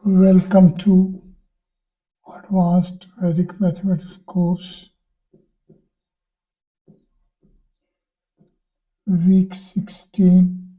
Welcome to Advanced Vedic Mathematics course, week 16,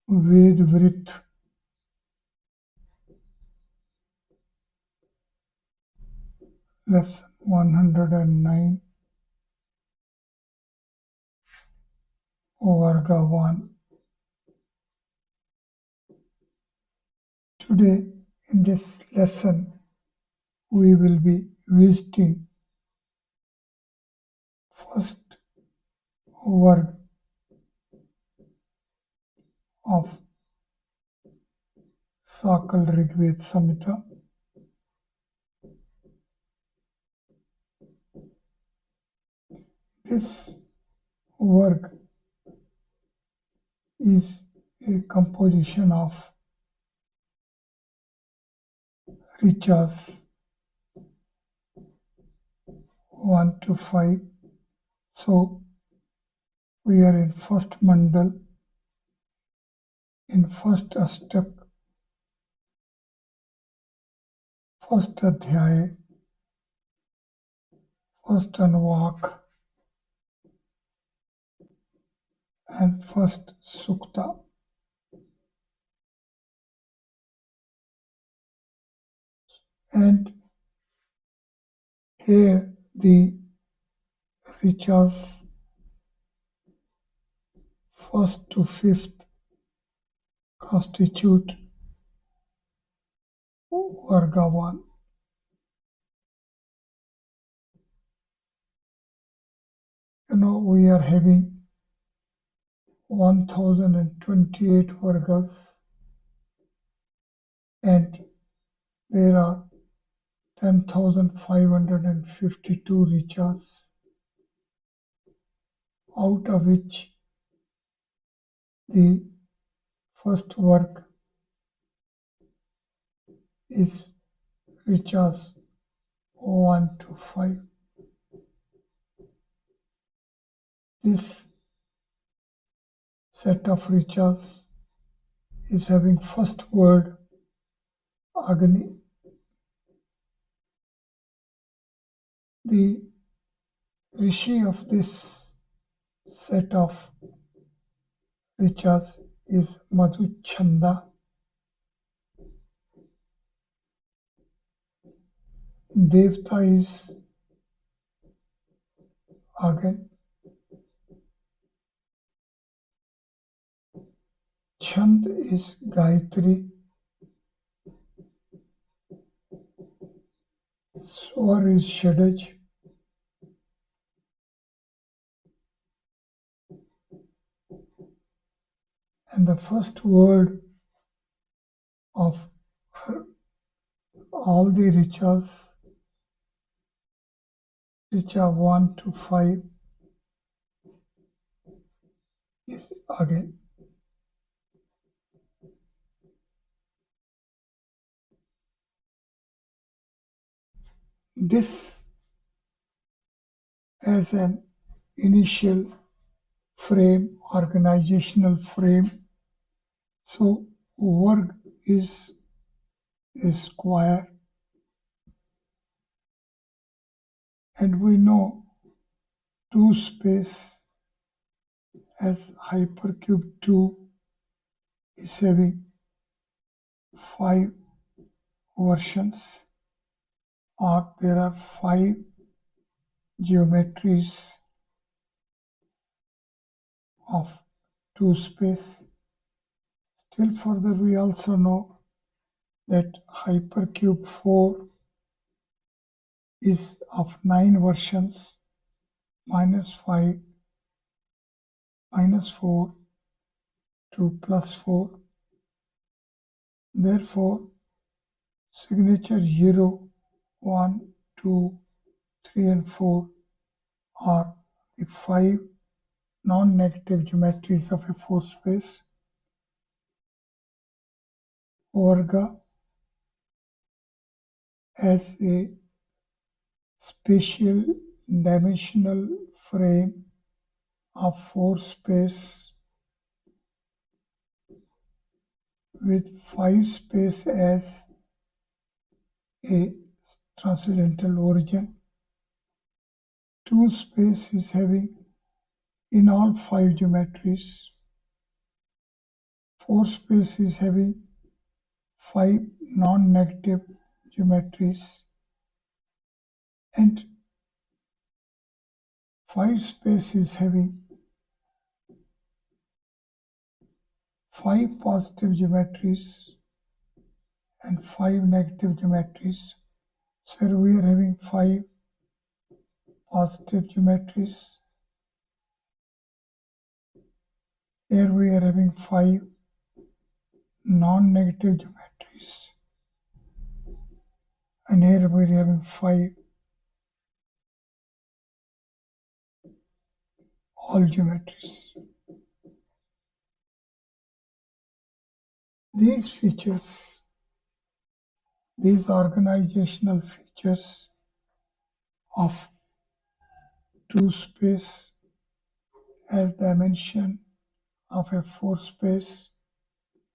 Ved-Vrit, lesson 109, Varga-1. Today, in this lesson, we will be visiting first Varga of Sakal Rigved Samhita. This Varga is a composition of riches 1 to 5. So we are in first mandal, in first astak, first adhyay, first anuvak, and first sukta. And here the riches first to fifth constitute Varga-1. We are having 1028 Vargas, and there are 10,552 riches, out of which the first work is riches 1 to 5. This set of riches is having first word Agni. The rishi of this set of riches is Madhuchanda. Devta is Agan. Chand is Gayatri. Swar is Shadaj. And the first word of all the riches, richa 1 to 5, is again. This as an initial frame, organizational frame. So Varg is a square, and we know 2 space as hypercube 2 is having 5 versions, or there are 5 geometries of 2 space. Still further, we also know that hypercube 4 is of 9 versions, -5, -4 to +4. Therefore, signature 0, 1, 2, 3 and 4 are the 5 non-negative geometries of a 4 space. Varga as a spatial dimensional frame of 4 space with 5 space as a transcendental origin. 2 space is having in all 5 geometries. 4 space is having 5 non-negative geometries, and 5 space is having 5 positive geometries and 5 negative geometries. So we are having 5 positive geometries. Here we are having 5 non-negative geometries. And here we are having 5 all geometries. These features, these organizational features of 2 space as dimension of a 4 space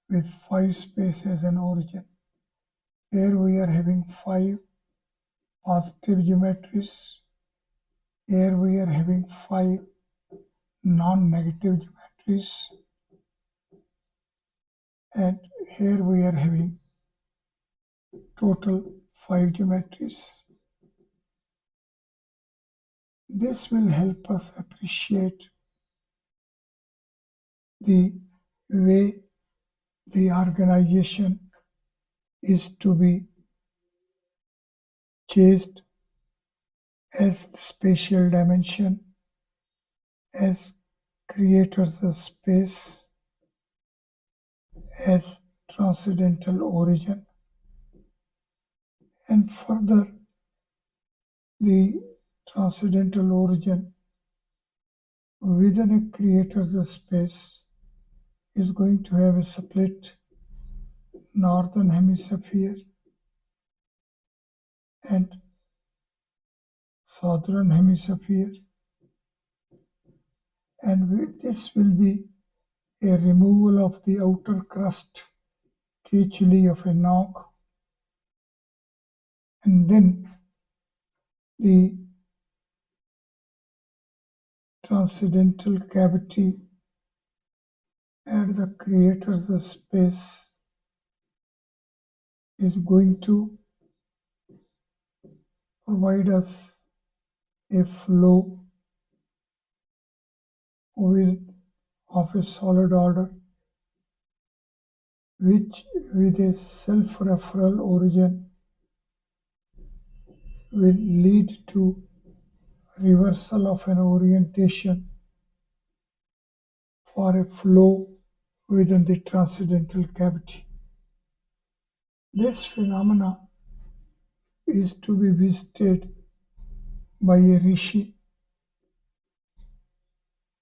with 5 space as an origin. Here we are having 5 positive geometries. Here we are having 5 non-negative geometries. And here we are having total 5 geometries. This will help us appreciate the way the organization is to be chased as spatial dimension, as creators of space, as transcendental origin, and further the transcendental origin within a creator's space is going to have a split northern hemisphere and southern hemisphere, and this will be a removal of the outer crust cacheally of a knock, and then the transcendental cavity at the creator's space is going to provide us a flow of a solid order, which with a self-referral origin will lead to reversal of an orientation for a flow within the transcendental cavity. This phenomena is to be visited by a rishi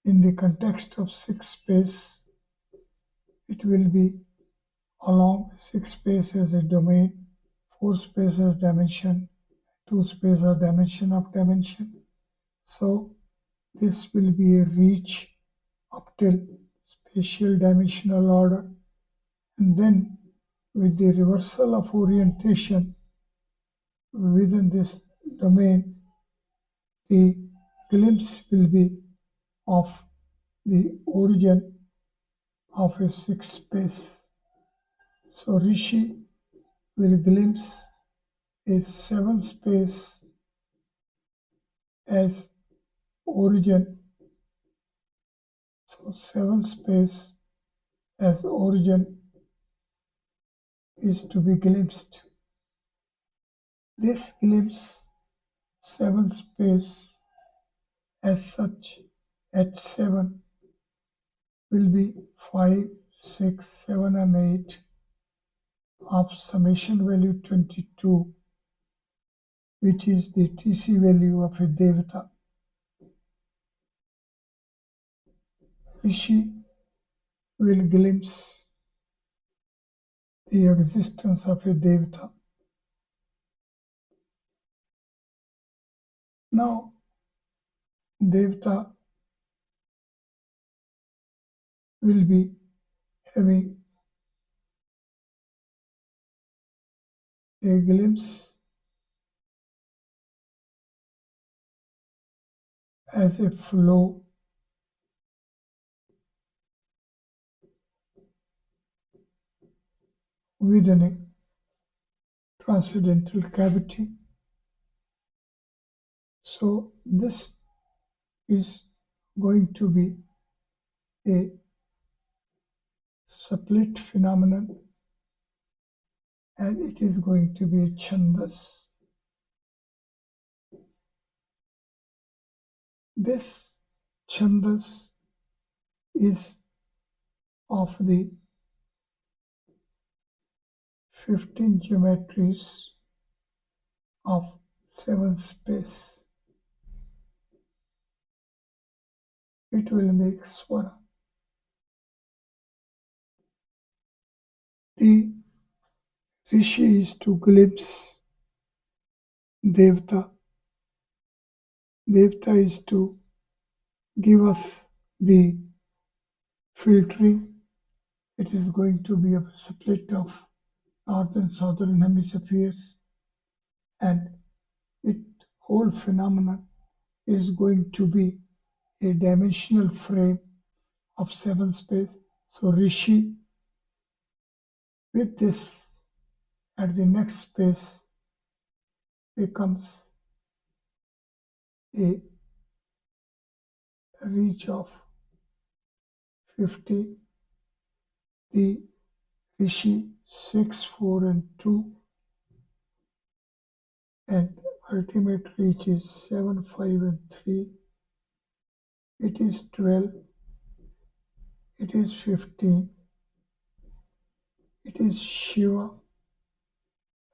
in the context of 6 space. It will be along 6 space as a domain, 4 space as dimension, 2 space as dimension of dimension. So this will be a reach up till spatial dimensional order, and then with the reversal of orientation within this domain, the glimpse will be of the origin of a 6 space. So Rishi will glimpse a 7 space as origin. So 7 space as origin is to be glimpsed. This glimpse 7 space as such at 7 will be 5, 6, 7 and 8 of summation value 22, which is the TC value of a Devata. Rishi will glimpse the existence of a Devata. Now, Devata will be having a glimpse as a flow within a transcendental cavity. So this is going to be a split phenomenon, and it is going to be a chandas. This chandas is of the 15 geometries of 7 space. It will make swara. The rishi is to glimpse devta. Devta is to give us the filtering. It is going to be a split of northern and southern hemispheres, and it whole phenomenon is going to be a dimensional frame of 7 space. So rishi with this at the next space becomes a reach of 50. The rishi 6, 4 and 2, and ultimate reach is 7, 5 and 3. It is 12. It is 15. It is Shiva,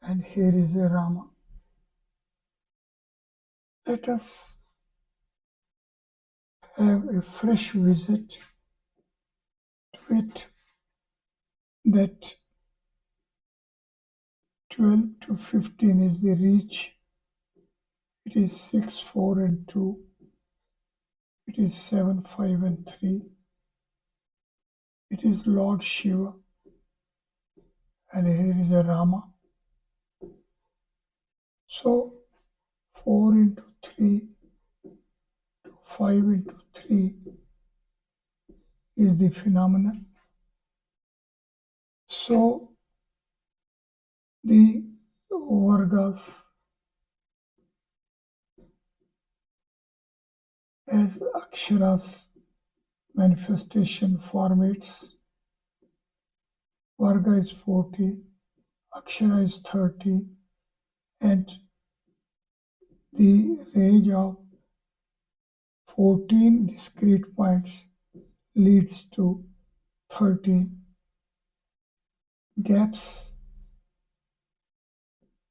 and here is a Rama. Let us have a fresh visit to it, that 12 to 15 is the reach. It is 6, 4 and 2. It is 7, 5 and 3. It is Lord Shiva, and here is a Rama. So 4 into 3 to 5 into 3 is the phenomenon. So the Vargas as Aksharas manifestation formats. Varga is 14, Akshara is 13, and the range of 14 discrete points leads to 13 gaps.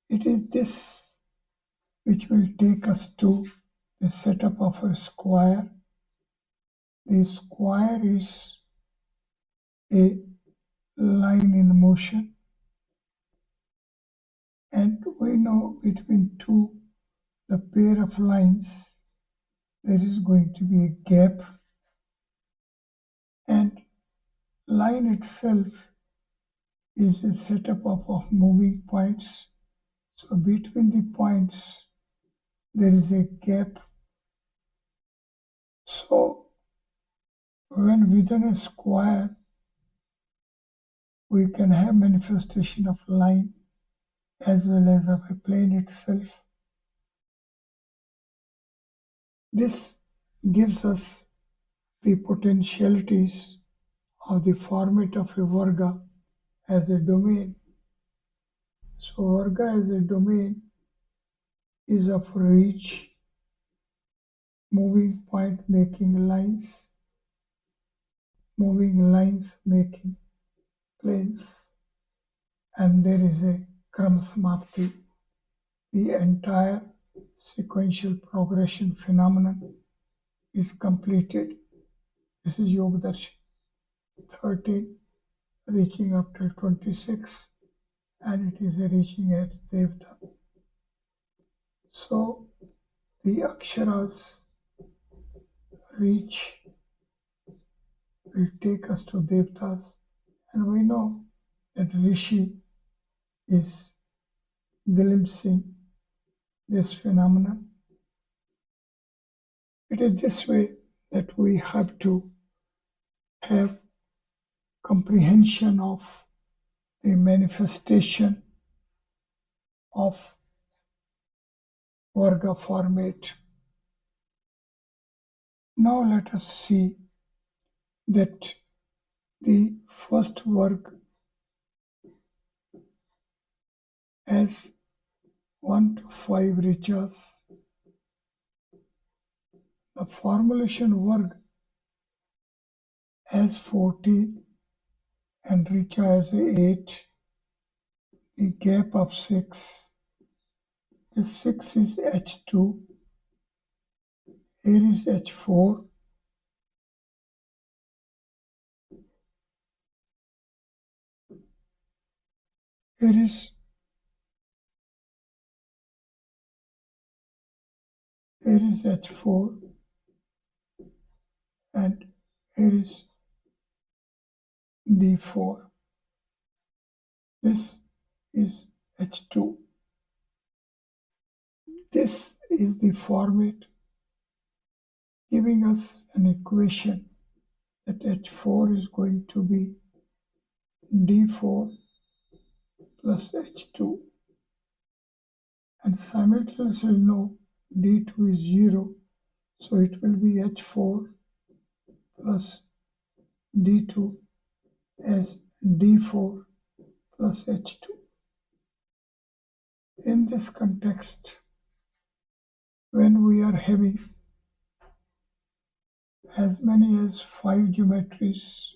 It is this which will take us to the setup of a square. The square is a line in motion, and we know between the pair of lines there is going to be a gap, and line itself is a setup of moving points. So between the points there is a gap. So when within a square we can have manifestation of line as well as of a plane itself. This gives us the potentialities of the format of a Varga as a domain. So Varga as a domain is of reach, moving point making lines, moving lines making planes, and there is a Kramsamapti. The entire sequential progression phenomenon is completed. This is Yogdarshan 13, reaching up till 26, and it is reaching at Devta. So the Aksharas reach will take us to Devtas, and we know that Rishi is glimpsing this phenomenon. It is this way that we have to have comprehension of the manifestation of Varga format. Now let us see that the first work as 1 to 5 riches, the formulation work as 14 and richa as 8, the gap of 6. This 6 is H2, here is H4, here is H4 and here is D4. This is H2. This is the format giving us an equation that H4 is going to be D4 plus H2, and simultaneously know D2 is 0, so it will be H4 plus D2 as D4 plus H2. In this context, when we are having as many as 5 geometries